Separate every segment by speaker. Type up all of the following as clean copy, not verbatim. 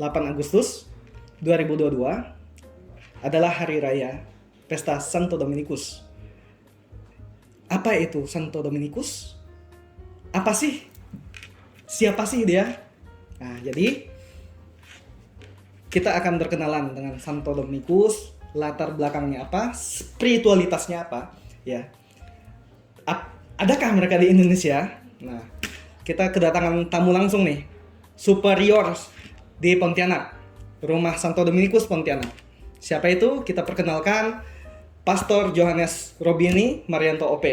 Speaker 1: 8 Agustus 2022 adalah hari raya Pesta Santo Dominikus. Apa itu Santo Dominikus? Apa sih? Siapa sih dia? Nah, jadi kita akan berkenalan dengan Santo Dominikus, latar belakangnya apa, spiritualitasnya apa, ya. Adakah mereka di Indonesia? Nah, kita kedatangan tamu langsung nih, superior di Pontianak, rumah Santo Dominikus Pontianak. Siapa itu? Kita perkenalkan Pastor Johannes Robini Marianto OP.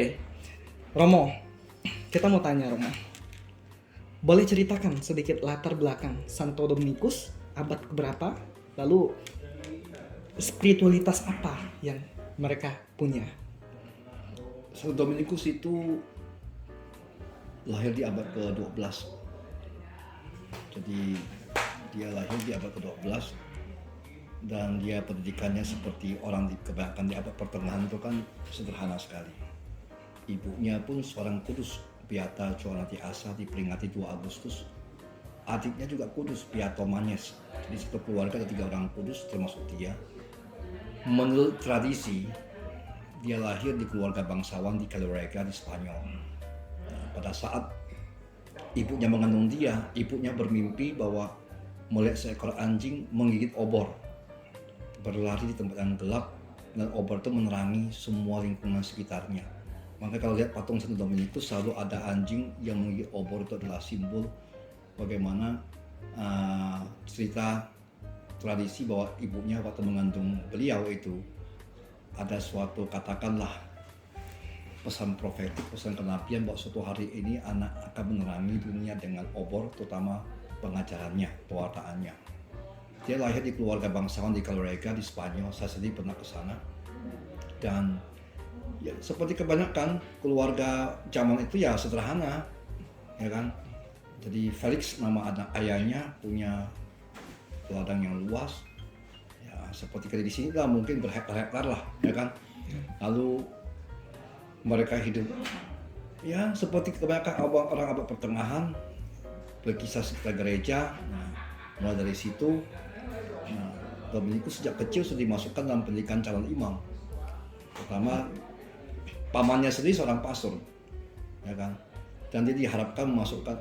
Speaker 1: Romo, kita mau tanya Romo, boleh ceritakan sedikit latar belakang Santo Dominikus abad keberapa? Lalu spiritualitas apa yang mereka punya?
Speaker 2: Santo Dominikus itu lahir di abad ke-12. Jadi dia lahir di abad ke-12 dan dia pendidikannya seperti orang kebanyakan di abad pertengahan itu kan sederhana sekali. Ibunya pun seorang kudus, Beata Johanati Asa, diperingati 2 Agustus. Adiknya juga kudus, Beato Manes. Jadi satu keluarga ada 3 orang kudus termasuk dia. Menurut tradisi, dia lahir di keluarga bangsawan di Calorega di Spanyol. Nah, pada saat ibunya mengandung dia, ibunya bermimpi bahwa melihat seekor anjing menggigit obor, berlari di tempat yang gelap, dan obor itu menerangi semua lingkungan sekitarnya. Maka kalau lihat patung Santo Dominikus selalu ada anjing yang menggigit obor, itu adalah simbol bagaimana cerita tradisi bahwa ibunya waktu mengandung beliau itu ada suatu, katakanlah, pesan profetik, pesan kenabian bahwa suatu hari ini anak akan menerangi dunia dengan obor, terutama pengajarannya, pewartaannya. Dia lahir di keluarga bangsawan di Calorega di Spanyol. Saya sendiri pernah ke sana. Dan ya, seperti kebanyakan keluarga zaman itu ya sederhana, ya kan. Jadi Felix, nama anak ayahnya, punya ladang yang luas. Seperti kita di sini lah, mungkin berhektar-hektar lah, ya kan. Lalu mereka hidup ya seperti kebanyakan orang abad pertengahan, berkisah sekitar gereja. Nah, mulai dari situ, Dominikus sejak kecil sudah dimasukkan dalam pendidikan calon imam. Pertama, pamannya sendiri seorang pastor, ya kan. Dan dia diharapkan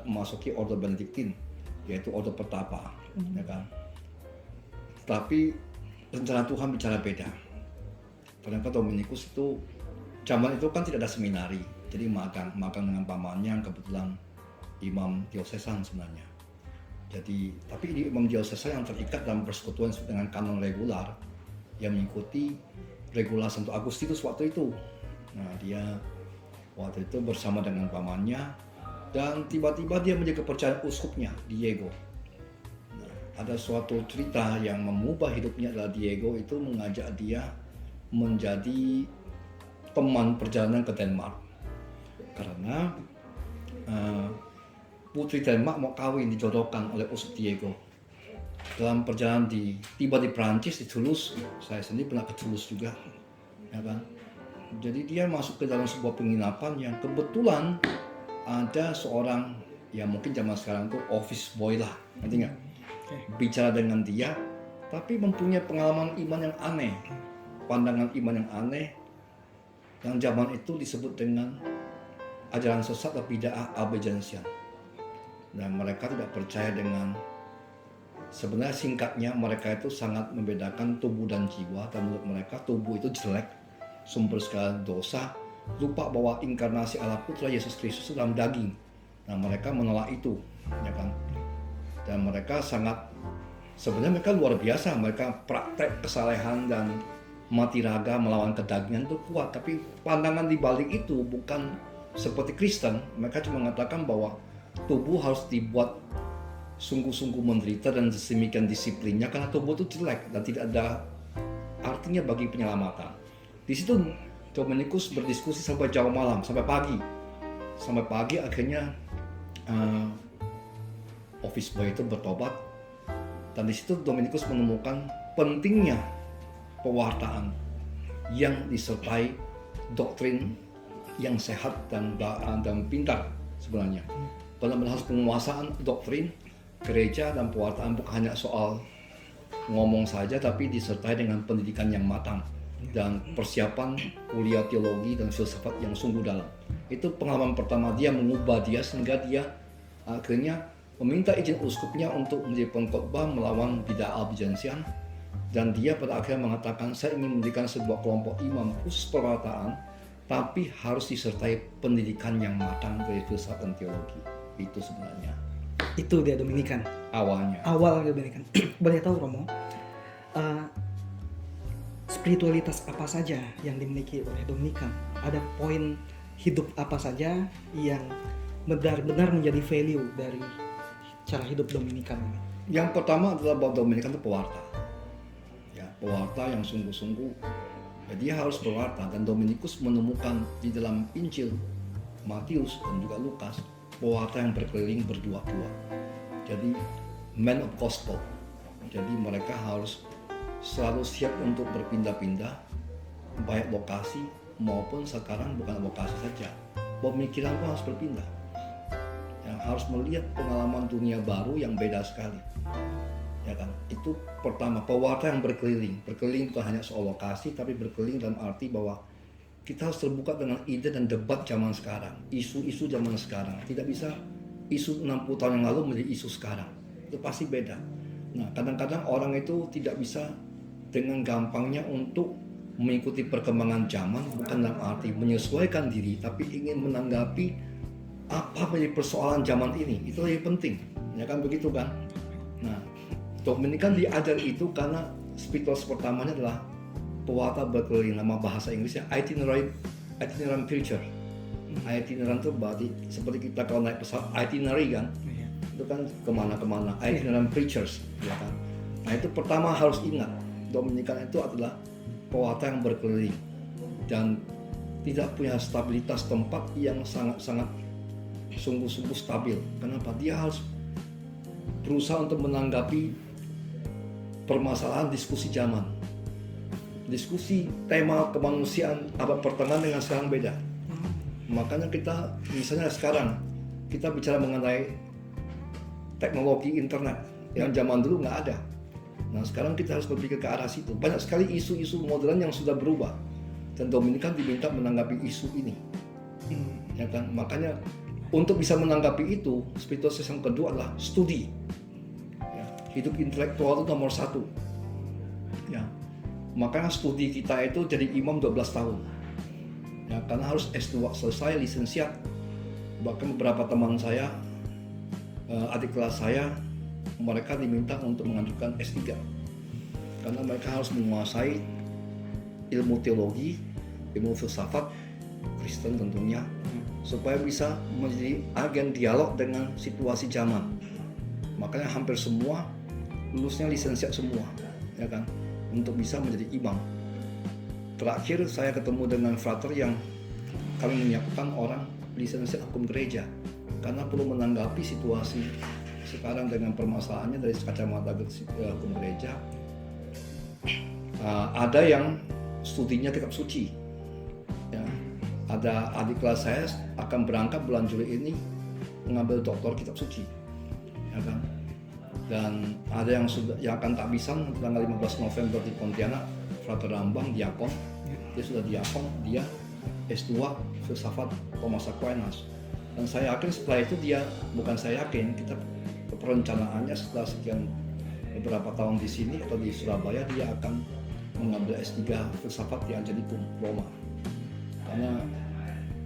Speaker 2: memasuki ordo Benediktin, yaitu ordo pertapa, ya kan. Tapi rencana Tuhan bicara beda. Ternyata Dominikus itu zaman itu kan tidak ada seminari, jadi magang dengan pamannya yang kebetulan imam diosesan sebenarnya. Jadi tapi ini imam diosesan yang terikat dalam persekutuan dengan kanon regular yang mengikuti regula Santo Agustinus waktu itu. Nah, dia waktu itu bersama dengan pamannya dan tiba-tiba dia menjadi kepercayaan uskupnya Diego. Ada suatu cerita yang mengubah hidupnya adalah Diego itu mengajak dia menjadi teman perjalanan ke Denmark. Karena putri Denmark mau kawin, dijodohkan oleh uskup Diego. Dalam perjalanan tiba di Prancis, di Toulouse, saya sendiri pernah ke Toulouse juga, ya kan. Jadi dia masuk ke dalam sebuah penginapan yang kebetulan ada seorang, ya mungkin zaman sekarang tuh office boy lah, ngerti nggak? Bicara dengan dia, tapi mempunyai pengalaman iman yang aneh, pandangan iman yang aneh, yang zaman itu disebut dengan ajaran sesat atau bid'ah Albigensian. Dan mereka tidak percaya dengan, sebenarnya singkatnya mereka itu sangat membedakan tubuh dan jiwa, dan menurut mereka tubuh itu jelek, sumber segala dosa, lupa bahwa inkarnasi Allah Putra Yesus Kristus dalam daging. Nah, mereka menolak itu, ya kan. Dan mereka sebenarnya mereka luar biasa, mereka praktek kesalehan dan mati raga melawan kedagingan itu kuat. Tapi pandangan di balik itu bukan seperti Kristen. Mereka cuma mengatakan bahwa tubuh harus dibuat sungguh-sungguh menderita dan sedemikian disiplinnya karena tubuh itu jelek dan tidak ada artinya bagi penyelamatan. Di situ Dominikus berdiskusi sampai jauh malam, sampai pagi. Sampai pagi akhirnya office boy itu bertobat, dan di situ Dominikus menemukan pentingnya pewartaan yang disertai doktrin yang sehat dan pintar sebenarnya. Benar-benar harus penguasaan doktrin gereja dan pewartaan bukan hanya soal ngomong saja, tapi disertai dengan pendidikan yang matang dan persiapan kuliah teologi dan filsafat yang sungguh dalam. Itu pengalaman pertama dia mengubah dia, sehingga dia akhirnya meminta izin uskupnya untuk menjadi pengkhotbah melawan bidah Albigensian, dan dia pada akhirnya mengatakan, saya ingin mendirikan sebuah kelompok imam khusus pewartaan, tapi harus disertai pendidikan yang matang dari filsafat dan teologi. Itu sebenarnya
Speaker 1: Itu dia Dominikan.
Speaker 2: awalnya.
Speaker 1: Awal Dominikan. Boleh tahu Romo, spiritualitas apa saja yang dimiliki oleh Dominikan? Ada poin hidup apa saja yang benar-benar menjadi value dari cara hidup Dominikan ini?
Speaker 2: Yang pertama adalah bahwa Dominikan itu pewarta. Ya, pewarta yang sungguh-sungguh. Ya, dia harus berwarta, dan Dominikus menemukan di dalam Injil Matius dan juga Lukas pewarta yang berkeliling berdua-dua. Jadi man of gospel. Jadi mereka harus selalu siap untuk berpindah-pindah, baik lokasi maupun sekarang bukan lokasi saja, pemikiran pun harus berpindah. Yang harus melihat pengalaman dunia baru yang beda sekali. Ya kan? Itu pertama, pewarta yang berkeliling. Berkeliling bukan hanya soal lokasi, tapi berkeliling dalam arti bahwa kita harus terbuka dengan ide dan debat zaman sekarang, isu-isu zaman sekarang. Tidak bisa isu 60 tahun yang lalu menjadi isu sekarang. Itu pasti beda. Nah, kadang-kadang orang itu tidak bisa dengan gampangnya untuk mengikuti perkembangan zaman, bukan dalam arti menyesuaikan diri, tapi ingin menanggapi apa menjadi persoalan zaman ini. Itu lebih penting, ya kan, begitu kan? Nah, Dominikan diajar itu karena spiritualitas pertamanya adalah pewarta berkeliling, nama bahasa Inggrisnya itinerant preacher. Itinerant itu berarti seperti kita kalau naik pesawat itinerary kan, itu kan kemana-kemana, itinerant preachers, ya kan. Nah, itu pertama harus ingat, Dominikan itu adalah pewarta yang berkeliling dan tidak punya stabilitas tempat yang sangat-sangat sungguh-sungguh stabil. Kenapa? Dia harus berusaha untuk menanggapi permasalahan diskusi zaman. Diskusi tema kemanusiaan abad pertengahan dengan sekarang beda. Makanya kita, misalnya sekarang kita bicara mengenai teknologi internet yang zaman dulu nggak ada. Nah, sekarang kita harus berpikir ke arah situ. Banyak sekali isu-isu modern yang sudah berubah, dan Dominikan diminta menanggapi isu ini. Ya kan? Makanya untuk bisa menanggapi itu, spiritualitas yang kedua adalah studi. Ya, hidup intelektual itu nomor satu. Ya, makanya studi kita itu jadi imam 12 tahun. Ya, karena harus S2 selesai, lisensiat. Bahkan beberapa teman saya, adik kelas saya, mereka diminta untuk mengajukan S3 karena mereka harus menguasai ilmu teologi, ilmu filsafat Kristen tentunya, supaya bisa menjadi agen dialog dengan situasi zaman. Makanya hampir semua lulusnya lisensiat semua, ya kan, untuk bisa menjadi imam. Terakhir saya ketemu dengan frater yang kami menyiapkan orang lisensiat hukum gereja karena perlu menanggapi situasi sekarang dengan permasalahannya dari kacamata hukum gereja. Ada yang studinya kitab suci, ya. Ada adik kelas saya akan berangkat bulan Juli ini mengambil doktor kitab suci, ya kan. Dan ada yang akan takbisan tanggal 15 November di Pontianak, Frater Rambang, diakon. Dia sudah diakon, dia S2 filsafat Thomas Aquinas. Dan saya yakin setelah itu dia, bukan saya yakin, kita perencanaannya setelah sekian beberapa tahun di sini atau di Surabaya, dia akan mengambil S3 filsafat di Angelicum, Roma. Karena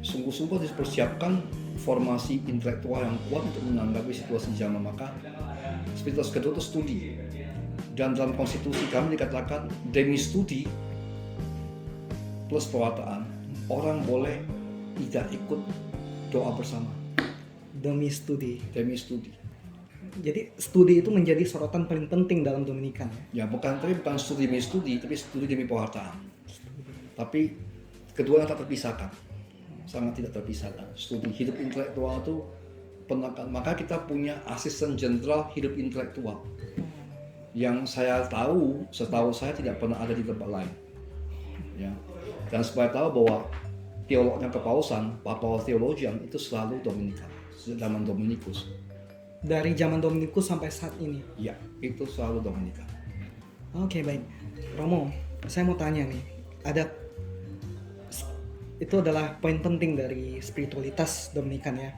Speaker 2: sungguh-sungguh dipersiapkan formasi intelektual yang kuat untuk menanggapi situasi zaman. Maka spiritualitas kedua itu studi. Dan dalam konstitusi kami dikatakan demi studi plus pewartaan, orang boleh tidak ikut doa bersama.
Speaker 1: Demi studi.
Speaker 2: Demi studi.
Speaker 1: Jadi studi itu menjadi sorotan paling penting dalam Dominikan, ya?
Speaker 2: Ya, bukan studi demi studi, tapi studi demi pewartaan. Tapi keduanya tak terpisahkan, sangat tidak terpisahkan. Studi hidup intelektual itu penekan. Maka kita punya asisten jenderal hidup intelektual yang setahu saya tidak pernah ada di tempat lain. Ya. Dan supaya tahu bahwa teolognya kepausan, papal theologian itu selalu Dominikan, zaman Dominikus.
Speaker 1: dari zaman Dominikus sampai saat ini.
Speaker 2: Ya, itu selalu Dominikan.
Speaker 1: Oke, baik. Romo, saya mau tanya nih. Itu adalah poin penting dari spiritualitas Dominikan ya.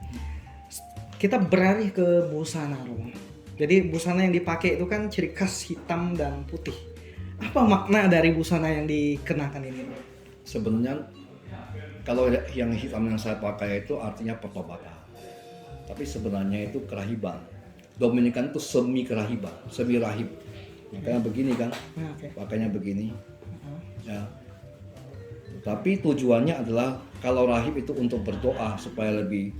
Speaker 1: Kita beralih ke busana, Romo. Jadi busana yang dipakai itu kan ciri khas hitam dan putih. Apa makna dari busana yang dikenakan ini?
Speaker 2: Sebenarnya kalau yang hitam yang saya pakai itu artinya pertobatan. Tapi sebenarnya itu kerahiban. Dominikan itu semi kerahiban, semi rahib. Makanya begini kan, pakainya begini. Ya. Tapi tujuannya adalah kalau rahib itu untuk berdoa supaya lebih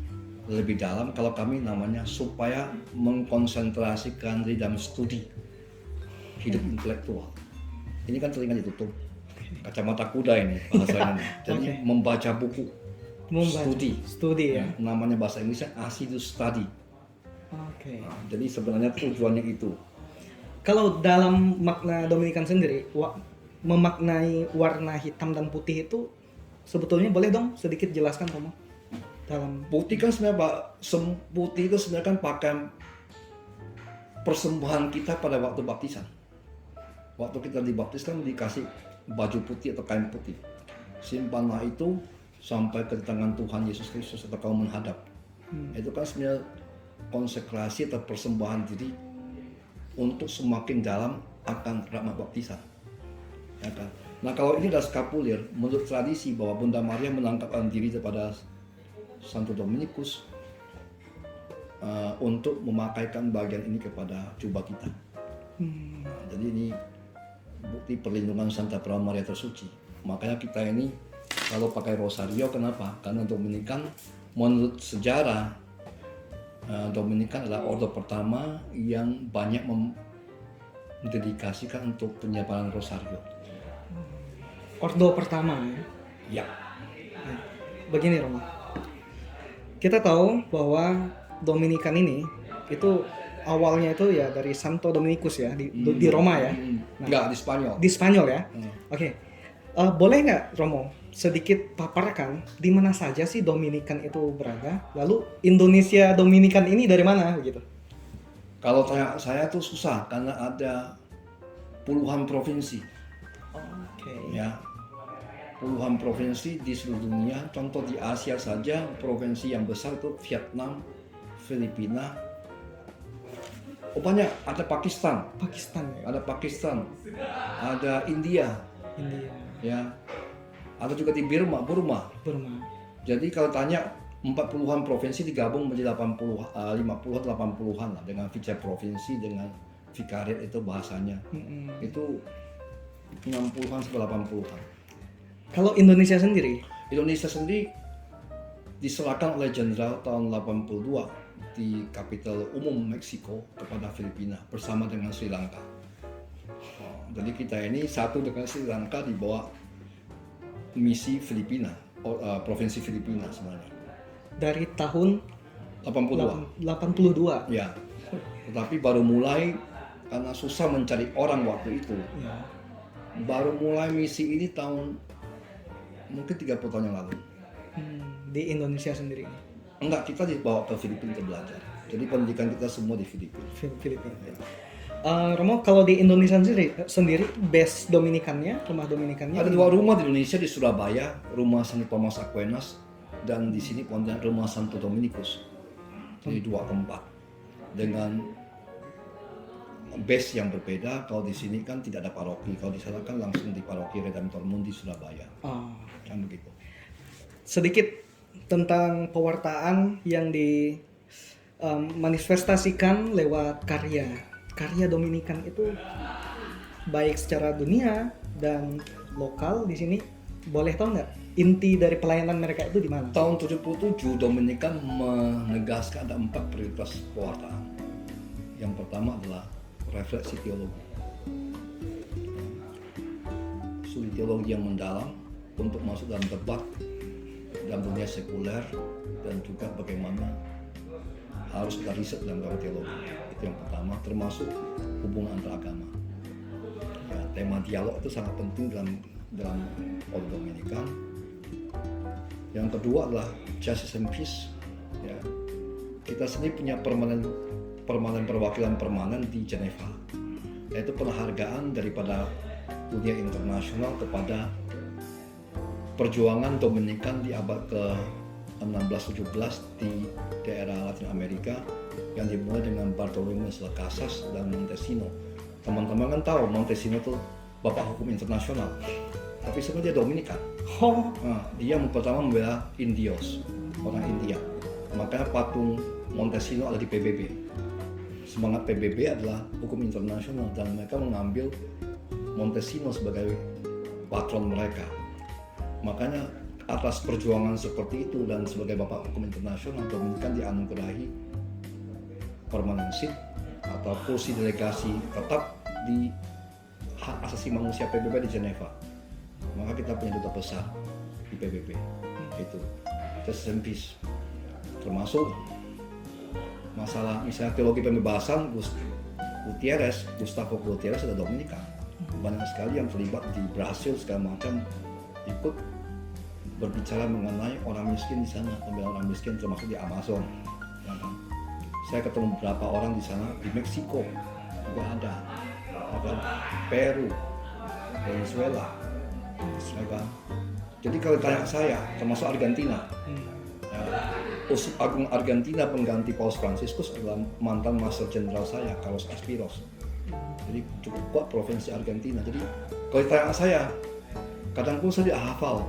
Speaker 2: dalam. Kalau kami namanya supaya mengkonsentrasikan diri dalam studi hidup intelektual. Ini kan telinga ditutup, kacamata kuda ini bahasanya. Jadi membaca buku, studi ya. Namanya bahasa Inggrisnya assiduous study.
Speaker 1: Oke.
Speaker 2: Nah, jadi sebenarnya tujuannya itu.
Speaker 1: Kalau dalam makna Dominikan sendiri, memaknai warna hitam dan putih itu sebetulnya boleh dong sedikit jelaskan Romo? Dalam
Speaker 2: putih kan sebenarnya Pak, putih itu sebenarnya kan pakaian persembahan kita pada waktu baptisan. Waktu kita dibaptis kan dikasih baju putih atau kain putih. Simpanlah itu sampai kedatangan Tuhan Yesus Kristus atau kamu menghadap. Itu kan sebenarnya konsekrasi atau persembahan diri untuk semakin dalam akan rahmat baptisan. Ya kan? Nah kalau ini adalah skapulir, menurut tradisi bahwa Bunda Maria menangkapkan diri kepada Santo Dominikus untuk memakaikan bagian ini kepada jubah kita. Nah, jadi ini bukti perlindungan Santa Perawan Maria Tersuci. Makanya kita ini kalau pakai rosario, kenapa? Karena Dominikan menurut sejarah Dominikan adalah ordo pertama yang banyak mendedikasikan untuk penyebaran rosario.
Speaker 1: Ordo pertama ya.
Speaker 2: Ya.
Speaker 1: Begini Romo. Kita tahu bahwa Dominikan ini itu awalnya itu ya dari Santo Dominikus ya di Roma ya.
Speaker 2: Enggak, di Spanyol.
Speaker 1: Di Spanyol ya. Oke. Boleh nggak Romo sedikit paparkan di mana saja sih Dominikan itu berada? Lalu Indonesia Dominikan ini dari mana begitu?
Speaker 2: Kalau saya tuh susah karena ada puluhan provinsi.
Speaker 1: Oke.
Speaker 2: Ya. Puluhan provinsi di seluruh dunia. Contoh di Asia saja provinsi yang besar itu Vietnam, Filipina. Oh banyak, ada Pakistan ya? Ada Pakistan, ada India, ya, ada juga di Burma. Jadi kalau tanya 40-an provinsi digabung menjadi 50-80-an lah dengan vice provinsi dengan vikariat itu bahasanya. Itu 60-an sampai 80-an.
Speaker 1: Kalau Indonesia sendiri?
Speaker 2: Indonesia sendiri diserahkan oleh jenderal tahun 82 di kapital umum Meksiko kepada Filipina bersama dengan Sri Lanka. Jadi kita ini satu dengan Sri Lanka di bawah misi Filipina, provinsi Filipina sebenarnya. Dari tahun 82. Ya. Tetapi baru mulai karena susah mencari orang waktu itu. Ya. Baru mulai misi ini tahun mungkin 30 tahun yang lalu.
Speaker 1: Di Indonesia sendiri?
Speaker 2: Enggak, kita dibawa ke Filipina untuk belajar. Jadi pendidikan kita semua di Filipina.
Speaker 1: Romo, kalau di Indonesia sendiri base Dominikannya, rumah Dominikannya?
Speaker 2: Ada 2 rumah di Indonesia, di Surabaya, rumah Santo Thomas Aquinas, dan di sini rumah Santo Dominikus. Jadi 2 tempat dengan base yang berbeda. Kalau di sini kan tidak ada paroki, kalau di sana kan langsung di paroki Redemptor Mundi Surabaya. Kan begitu.
Speaker 1: Sedikit tentang pewartaan yang dimanifestasikan lewat karya Dominikan itu baik secara dunia dan lokal di sini. Boleh tahu nggak inti dari pelayanan mereka itu di mana?
Speaker 2: Tahun 77 Dominikan menegaskan ada 4 prioritas pewartaan. Yang pertama adalah refleksi teologi. Studi teologi yang mendalam untuk masuk dalam debat dalam dunia sekuler dan juga bagaimana harus kita riset dalam teologi. Itu yang pertama, termasuk hubungan antar agama. Ya, tema dialog itu sangat penting dalam Ordo Dominikan. Yang kedua adalah justice and peace. Ya, kita sendiri punya permanent perwakilan permanen di Geneva, yaitu penghargaan daripada dunia internasional kepada perjuangan Dominikan di abad ke-16-17 di daerah Latin Amerika yang dimulai dengan Bartolomé de las Casas dan Montesino. Teman-teman kan tahu Montesino itu bapak hukum internasional, tapi sebenarnya dia Dominikan. Nah, dia pertama membela Indios, orang India. Makanya patung Montesino ada di PBB. Semangat PBB adalah hukum internasional dan mereka mengambil Montesino sebagai patron mereka. Makanya atas perjuangan seperti itu dan sebagai bapak hukum internasional, Dominikan dianugerahi permanenship atau kursi delegasi tetap di hak asasi manusia PBB di Geneva. Maka kita punya duta besar di PBB, itu Justice and Peace. Termasuk masalah misalnya teologi pembebasan, Gustavo Gutierrez ada Dominikan. Banyak sekali yang terlibat di Brasil segala macam ikut berbicara mengenai orang miskin di sana, pembela orang miskin termasuk di Amazon. Ya kan? Saya ketemu beberapa orang di sana, di Meksiko juga ada Peru, Venezuela, ya kan? Jadi kalau tanya saya, termasuk Argentina, ya, Uskup Agung Argentina pengganti Paus Franciscus adalah mantan Master Jenderal saya, Carlos Aspiros. Jadi cukup kuat provinsi Argentina. Jadi kalau ditanya saya, kadang pun saya hafal.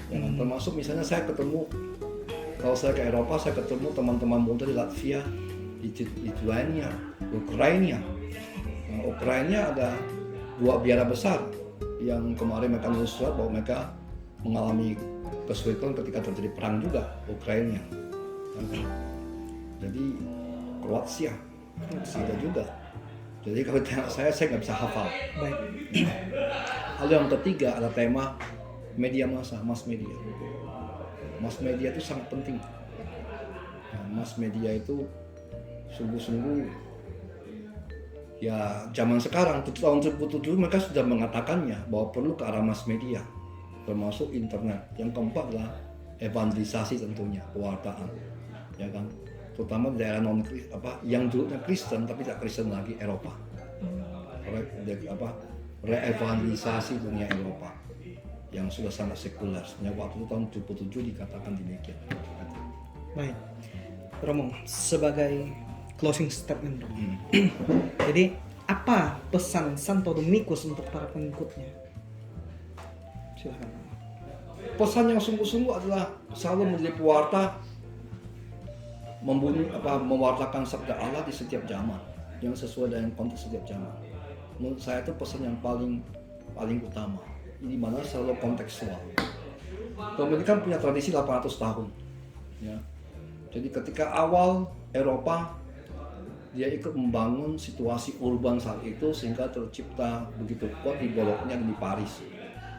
Speaker 2: Ya, termasuk misalnya saya ketemu, kalau saya ke Eropa, saya ketemu teman-teman muda di Latvia, di Lithuania, Ukraina. Nah, Ukraina ada 2 biara besar yang kemarin mereka nulis surat bahwa mereka mengalami kesulitan ketika terjadi perang juga, Ukraina. Jadi Kroasia ada juga. Jadi kalau tanya saya nggak bisa hafal.
Speaker 1: Baik.
Speaker 2: Lalu yang ketiga ada tema media massa, mass media. Mass media itu sangat penting. Nah, mass media itu sungguh-sungguh ya zaman sekarang, tahun 2007 mereka sudah mengatakannya bahwa perlu ke arah mass media, termasuk internet. Yang keempat adalah evangelisasi tentunya, pewartaan, ya kan, terutama di daerah yang dulunya Kristen tapi tidak Kristen lagi, Eropa. Reevangelisasi dunia Eropa yang sudah sangat sekuler. Sebenarnya waktu itu tahun 77 dikatakan demikian.
Speaker 1: Baik, Romo, sebagai closing statement, Romo. Jadi apa pesan Santo Dominikus untuk para pengikutnya? Silakan.
Speaker 2: Pesan yang sungguh-sungguh adalah selalu menjadi pewarta, mewartakan sabda Allah di setiap zaman yang sesuai dengan konteks setiap zaman. Menurut saya itu pesan yang paling utama, di mana selalu kontekstual. Dominikan punya tradisi 800 tahun, ya. Jadi ketika awal Eropa dia ikut membangun situasi urban saat itu sehingga tercipta begitu kuat di Bologna dan di Paris.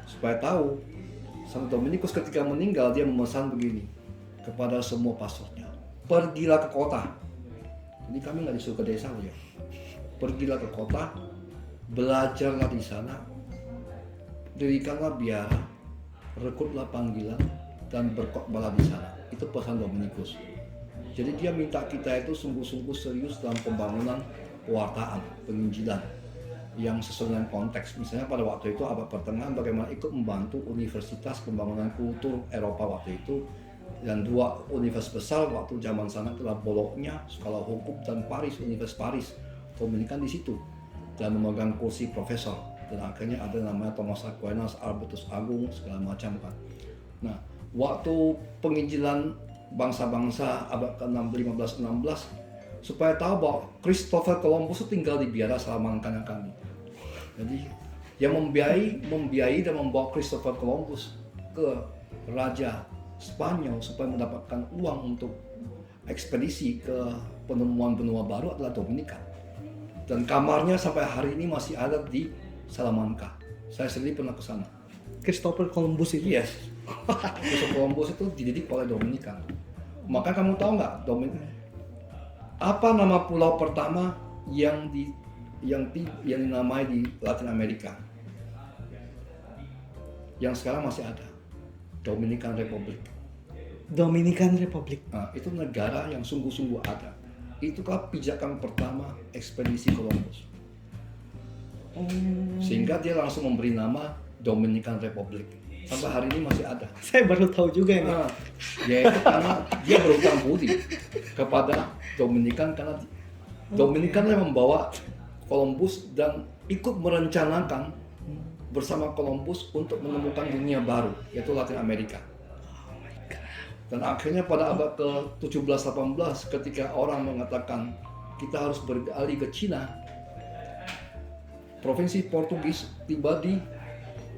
Speaker 2: Supaya tahu, Santo Dominikus ketika meninggal dia memesan begini kepada semua pastornya, pergilah ke kota. Jadi kami nggak disuruh ke desa ya. Pergilah ke kota, belajarlah di sana, dirikanlah biara, rekrutlah panggilan, dan berkhotbahlah di sana. Itu pesan Dominikus. Jadi dia minta kita itu sungguh-sungguh serius dalam pembangunan pewartaan, penginjilan yang sesuai dengan konteks. Misalnya pada waktu itu abad pertengahan bagaimana ikut membantu universitas pembangunan kultur Eropa waktu itu, dan 2 universitas besar waktu zaman sana adalah Bologna, Sekolah Hukum, dan Paris, Universitas Paris. Dominikan di situ dan memegang kursi profesor, dan akhirnya ada namanya Thomas Aquinas, Albertus Agung, segala macam kan. Nah, waktu penginjilan bangsa-bangsa abad ke-15-16 supaya tahu bahwa Christopher Columbus tinggal di biara Salamanca kami. Jadi dia membiayai dan membawa Christopher Columbus ke Raja Spanyol supaya mendapatkan uang untuk ekspedisi ke penemuan benua baru adalah Dominikan. Dan kamarnya sampai hari ini masih ada di Salamanca. Saya sendiri pernah ke sana.
Speaker 1: Christopher Columbus itu?
Speaker 2: Yes. Christopher Columbus itu dididik oleh Dominikan. Maka kamu tahu nggak, apa nama pulau pertama yang dinamai di Latin Amerika? Yang sekarang masih ada, Dominican Republic.
Speaker 1: Dominican Republic.
Speaker 2: Nah, itu negara yang sungguh-sungguh ada. Itulah pijakan pertama ekspedisi Columbus. Sehingga dia langsung memberi nama Dominican Republic. Sampai hari ini masih ada.
Speaker 1: Saya baru tahu juga ini.
Speaker 2: Nah, yaitu karena dia berhutang budi kepada Dominikan, karena Dominikan yang membawa Columbus dan ikut merencanakan bersama Columbus untuk menemukan dunia baru, yaitu Latin Amerika. Dan akhirnya pada abad ke-17-18 ketika orang mengatakan kita harus beralih ke Cina, provinsi Portugis tiba di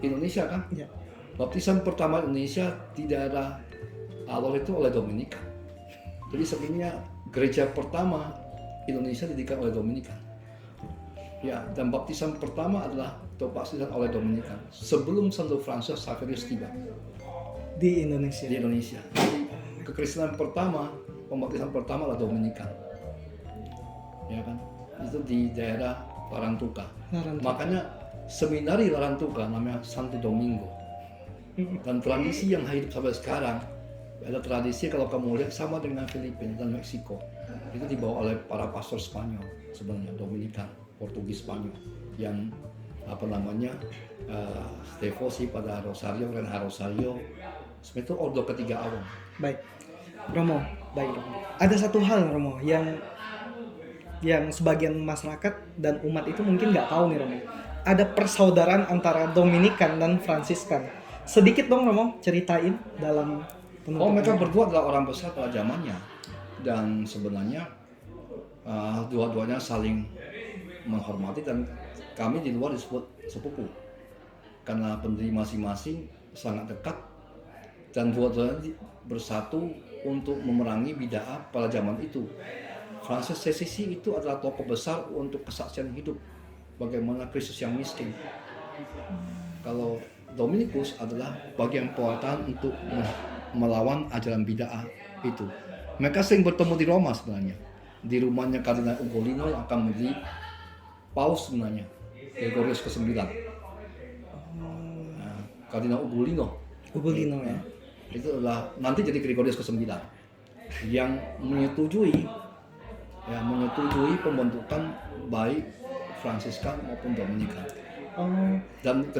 Speaker 2: Indonesia kan?
Speaker 1: Ya.
Speaker 2: Baptisan pertama Indonesia di daerah Alor itu oleh Dominikan. Jadi sebenarnya gereja pertama Indonesia didirikan oleh Dominikan. Ya, dan baptisan pertama adalah baptisan oleh Dominikan sebelum Santo Francis Xaverius tiba
Speaker 1: Di Indonesia.
Speaker 2: di Indonesia. Jadi kekristenan pertama, pembaptisan pertama adalah Dominikan. Ya kan? Itu di daerah Larantuka.
Speaker 1: Larantuka.
Speaker 2: Makanya seminari Larantuka namanya Santo Domingo. Dan tradisi yang hidup sampai sekarang, ada tradisi kalau kamu lihat sama dengan Filipina dan Meksiko. Itu dibawa oleh para pastor Spanyol sebenarnya, Dominikan, Portugis Spanyol yang devosi pada Rosario dan Rosario. Sebenarnya itu ordo ketiga awam.
Speaker 1: Baik, Romo. Baik, Romo. Ada satu hal, Romo, yang sebagian masyarakat dan umat itu mungkin nggak tahu nih, Romo. Ada persaudaraan antara Dominikan dan Fransiskan. Sedikit dong, Romo, ceritain dalam penutupan.
Speaker 2: Mereka berdua adalah orang besar pada zamannya, dan sebenarnya dua-duanya saling menghormati, dan kami di luar disebut sepupu karena pendiri masing-masing sangat dekat, dan dua-duanya bersatu untuk memerangi bid'ah pada zaman itu. Francis Assisi itu adalah tokoh besar untuk kesaksian hidup bagaimana Kristus yang miskin. Kalau Dominikus adalah bagian pewartaan untuk melawan ajaran bid'ah itu. Mereka sering bertemu di Roma sebenarnya. Di rumahnya Kardinal Ugolino yang akan menjadi Paus sebenarnya, Gregorius ke-9. Kardinal Ugolino
Speaker 1: ya.
Speaker 2: Itu adalah nanti jadi Gregorius ke-9 yang menyetujui pembentukan baik Fransiskan maupun Dominikan. Dan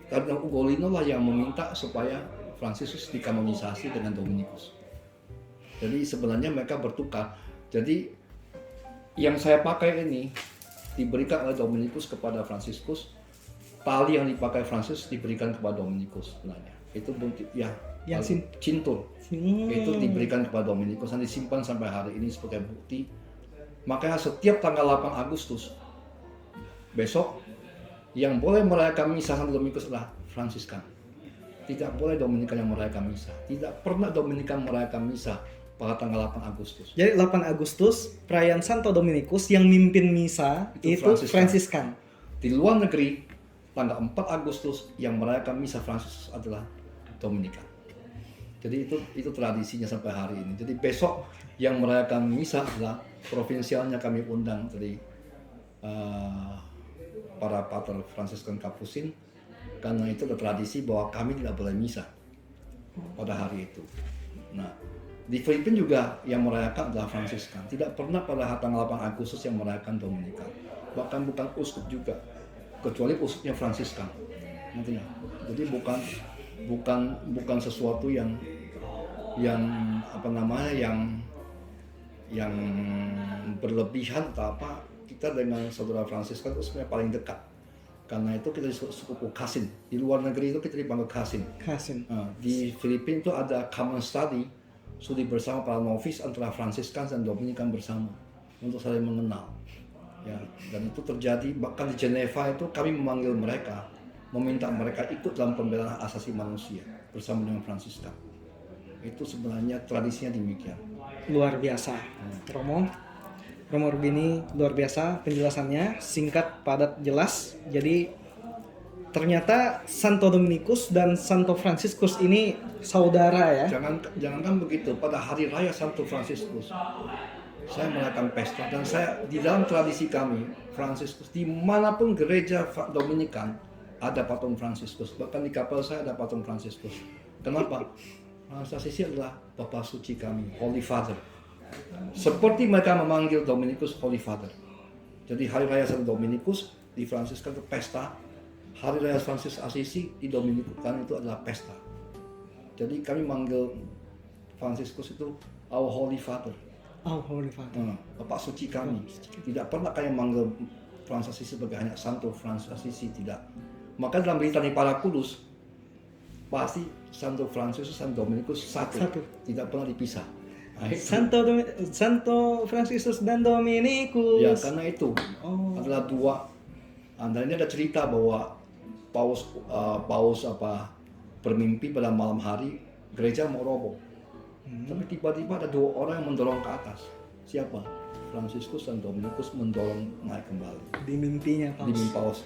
Speaker 2: Kardinal Ugolino lah yang meminta supaya Fransiskus dikanonisasi dengan Dominikus. Jadi sebenarnya mereka bertukar. Jadi yang saya pakai ini diberikan oleh Dominikus kepada Fransiskus, tali yang dipakai Francis diberikan kepada Dominikus sebenarnya. Itu yang cintur. Itu diberikan kepada Dominikus dan disimpan sampai hari ini sebagai bukti. Makanya setiap tanggal 8 Agustus besok yang boleh merayakan misa Santo Dominikus adalah Fransiskan. Tidak boleh Dominikan yang merayakan misa. Tidak pernah Dominikan merayakan misa pada tanggal 8 Agustus.
Speaker 1: Jadi 8 Agustus perayaan Santo Dominikus yang mimpin misa itu Fransiskan.
Speaker 2: Di luar negeri tanggal 4 Agustus yang merayakan misa Fransiskus adalah Dominikan. Jadi itu tradisinya sampai hari ini. Jadi besok yang merayakan misa adalah provinsialnya kami undang dari para pater Fransiskan Kapusin, karena itu ada tradisi bahwa kami tidak boleh misa pada hari itu. Nah, di Filipina juga yang merayakan adalah Fransiskan. Tidak pernah pada tanggal 8 Agustus yang merayakan Dominikan. Bahkan bukan uskup juga, kecuali uskupnya Fransiskan. Jadi bukan sesuatu yang berlebihan atau apa. Kita dengan saudara Fransiskan itu sebenarnya paling dekat. Karena itu kita disebut sepupu Kasin. Di luar negeri itu kita dipanggil Kasin. Nah, di Filipina itu ada common study, studi bersama para novis antara Fransiskan dan Dominikan bersama untuk saling mengenal. Ya, dan itu terjadi bahkan di Geneva itu kami memanggil mereka, meminta mereka ikut dalam pembelaan hak asasi manusia bersama dengan Fransiskan. Itu sebenarnya tradisinya demikian.
Speaker 1: Luar biasa, Romo Rubini, luar biasa penjelasannya, singkat, padat, jelas. Jadi ternyata Santo Dominikus dan Santo Fransiskus ini saudara ya.
Speaker 2: Jangankan begitu, pada hari raya Santo Fransiskus saya merayakan pesta, dan saya di dalam tradisi kami Fransiskus dimanapun gereja Dominikan ada patung Fransiskus. Bahkan di kapel saya ada patung Fransiskus. Kenapa? Fransiskus adalah Bapak Suci kami, Holy Father. Seperti mereka memanggil Dominikus Holy Father. Jadi hari raya Santo Dominikus di Fransiskan itu pesta. Hari raya Francis Assisi di Dominikan itu adalah pesta. Jadi kami manggil Fransiskus itu Our Holy Father.
Speaker 1: Oh, Holy Father.
Speaker 2: Bapak suci kami. Tidak pernah kami manggil Francis Assisi sebagai hanya Santo Francis Assisi, tidak. Maka dalam litani para kudus pasti Santo Francis dan Dominikus satu. Tidak pernah dipisah. Nah,
Speaker 1: Santo Franciscus dan Dominikus.
Speaker 2: ya karena itu adalah dua. Dan ini ada cerita bahwa Paus bermimpi pada malam hari gereja mau roboh. Tapi tiba-tiba ada dua orang yang mendorong ke atas. Siapa? Franciscus dan Dominikus mendorong naik kembali.
Speaker 1: Di mimpinya Paus.
Speaker 2: Di mimpi Paus.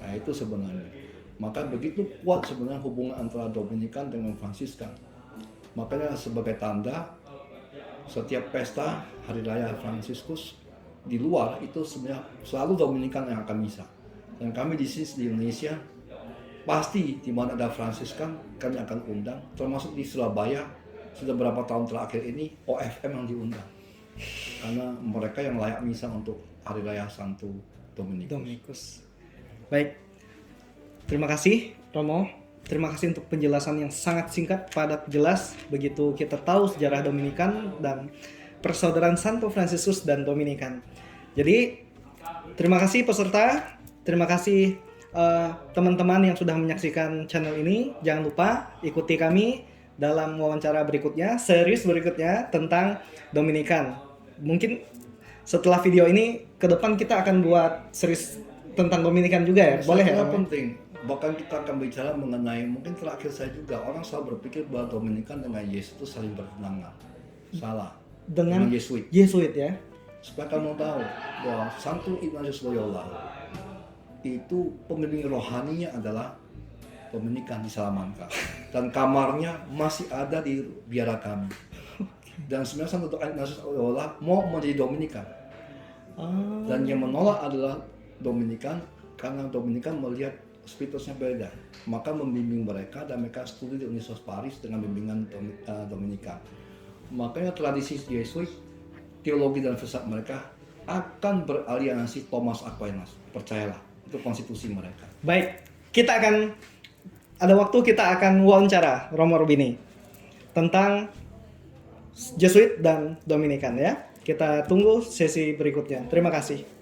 Speaker 2: Nah itu sebenarnya. Maka begitu kuat sebenarnya hubungan antara Dominikan dengan Fransiskan. Makanya sebagai tanda setiap pesta hari raya Fransiskus di luar itu sebenarnya selalu Dominikan yang akan misa. Dan kami di sini di Indonesia pasti di mana ada Fransiskan kami akan undang. Termasuk di Surabaya sudah berapa tahun terakhir ini OFM yang diundang. Karena mereka yang layak misa untuk hari raya Santo Dominikus.
Speaker 1: Baik, terima kasih Romo. Terima kasih untuk penjelasan yang sangat singkat, padat, jelas. Begitu kita tahu sejarah Dominikan dan persaudaraan Santo Fransiskus dan Dominikan. Jadi, terima kasih peserta. Terima kasih teman-teman yang sudah menyaksikan channel ini. Jangan lupa ikuti kami dalam wawancara berikutnya, series berikutnya tentang Dominikan. Mungkin setelah video ini, ke depan kita akan buat series tentang Dominikan juga ya? Boleh ya?
Speaker 2: Penting. Bahkan kita akan bicara mengenai, mungkin terakhir saya juga, orang selalu berpikir bahwa Dominikan dengan Yesus itu saling bertentangan. Salah.
Speaker 1: Dengan
Speaker 2: Yesuit.
Speaker 1: Yesuit ya?
Speaker 2: Supaya kamu tahu bahwa Santo Ignatius Loyola itu pembimbing rohaninya adalah Dominikan di Salamanca. Dan kamarnya masih ada di biara kami. Dan sebenarnya Santo Ignatius Loyola mau menjadi Dominikan. Dan yang menolak adalah Dominikan karena Dominikan melihat spiritusnya beda, maka membimbing mereka dan mereka studi di Universitas Paris dengan bimbingan Dominikan. Makanya tradisi Yesuit, teologi dan filsafat mereka akan beraliansi Thomas Aquinas. Percayalah, itu konstitusi mereka.
Speaker 1: Baik, kita akan wawancara Romo Rubini tentang Jesuit dan Dominikan ya. Kita tunggu sesi berikutnya. Terima kasih.